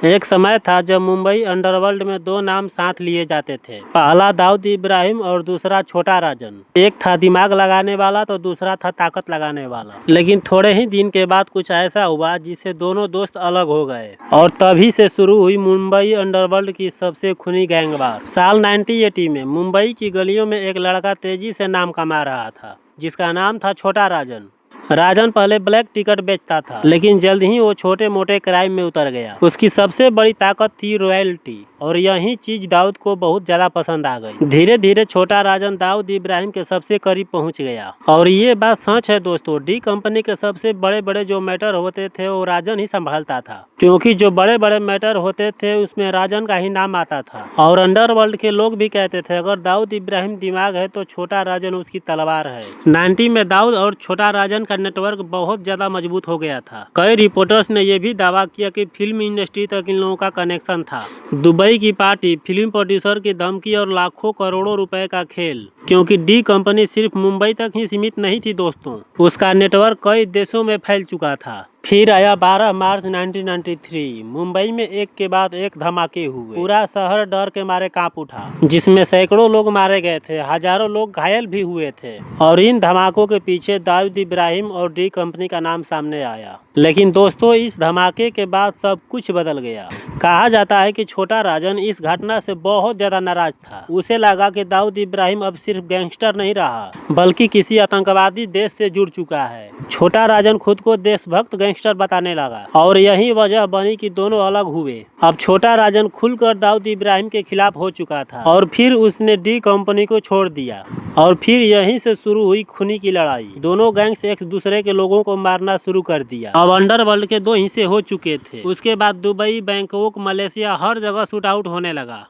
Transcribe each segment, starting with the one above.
एक समय था जब मुंबई अंडरवर्ल्ड में दो नाम साथ लिए जाते थे। पहला दाऊद इब्राहिम और दूसरा छोटा राजन। एक था दिमाग लगाने वाला तो दूसरा था ताकत लगाने वाला। लेकिन थोड़े ही दिन के बाद कुछ ऐसा हुआ जिससे दोनों दोस्त अलग हो गए और तभी से शुरू हुई मुंबई अंडरवर्ल्ड की सबसे खूनी गैंगवार। साल 1980 में मुंबई की गलियों में एक लड़का तेजी से नाम कमा रहा था जिसका नाम था छोटा राजन। राजन पहले ब्लैक टिकट बेचता था, लेकिन जल्द ही वो छोटे मोटे क्राइम में उतर गया। उसकी सबसे बड़ी ताकत थी रॉयल्टी और यही चीज दाऊद को बहुत ज्यादा पसंद आ गई। धीरे धीरे छोटा राजन दाऊद इब्राहिम के सबसे करीब पहुंच गया। और ये बात सच है दोस्तों, डी कंपनी के सबसे बड़े बड़े जो मैटर होते थे वो राजन ही संभालता था, क्योंकि जो बड़े बड़े मैटर होते थे उसमें राजन का ही नाम आता था। और अंडरवर्ल्ड के लोग भी कहते थे अगर दाऊद इब्राहिम दिमाग है तो छोटा राजन उसकी तलवार है। 90 में दाऊद और छोटा राजन नेटवर्क बहुत ज्यादा मजबूत हो गया था। कई रिपोर्टर्स ने यह भी दावा किया कि फिल्म इंडस्ट्री तक इन लोगों का कनेक्शन था। दुबई की पार्टी, फिल्म प्रोड्यूसर की धमकी और लाखों करोड़ों रुपए का खेल। क्योंकि डी कंपनी सिर्फ मुंबई तक ही सीमित नहीं थी दोस्तों, उसका नेटवर्क कई देशों में फैल चुका था। फिर आया 12 मार्च 1993। मुंबई में एक के बाद एक धमाके हुए। पूरा शहर डर के मारे कांप उठा, जिसमें सैकड़ों लोग मारे गए थे, हजारों लोग घायल भी हुए थे। और इन धमाकों के पीछे दाऊद इब्राहिम और डी कंपनी का नाम सामने आया। लेकिन दोस्तों इस धमाके के बाद सब कुछ बदल गया। कहा जाता है कि छोटा राजन इस घटना से बहुत ज्यादा नाराज था। उसे लगा कि दाऊद इब्राहिम अब सिर्फ गैंगस्टर नहीं रहा, बल्कि किसी आतंकवादी देश से जुड़ चुका है। छोटा राजन खुद को देशभक्त गैंगस्टर बताने लगा और यही वजह बनी कि दोनों अलग हुए। अब छोटा राजन खुलकर दाऊद इब्राहिम के खिलाफ हो चुका था और फिर उसने डी कंपनी को छोड़ दिया। और फिर यहीं से शुरू हुई खूनी की लड़ाई। दोनों गैंग्स एक दूसरे के लोगों को मारना शुरू कर दिया। अब अंडरवर्ल्ड के दो हिस्से हो चुके थे। उसके बाद दुबई, बैंकॉक, मलेशिया, हर जगह शूट आउट होने लगा।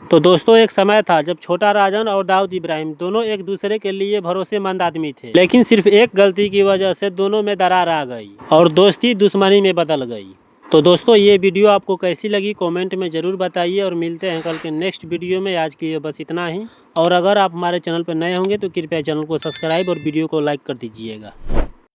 तो दोस्तों एक समय था जब छोटा राजन और दाऊद इब्राहिम दोनों एक दूसरे के लिए भरोसेमंद आदमी थे। लेकिन सिर्फ एक गलती की वजह से दोनों में दरार आ गई और दोस्ती दुश्मनी में बदल गई। तो दोस्तों ये वीडियो आपको कैसी लगी कमेंट में ज़रूर बताइए और मिलते हैं कल के नेक्स्ट वीडियो में। आज के लिए बस इतना ही। और अगर आप हमारे चैनल पर नए होंगे तो कृपया चैनल को सब्सक्राइब और वीडियो को लाइक कर दीजिएगा।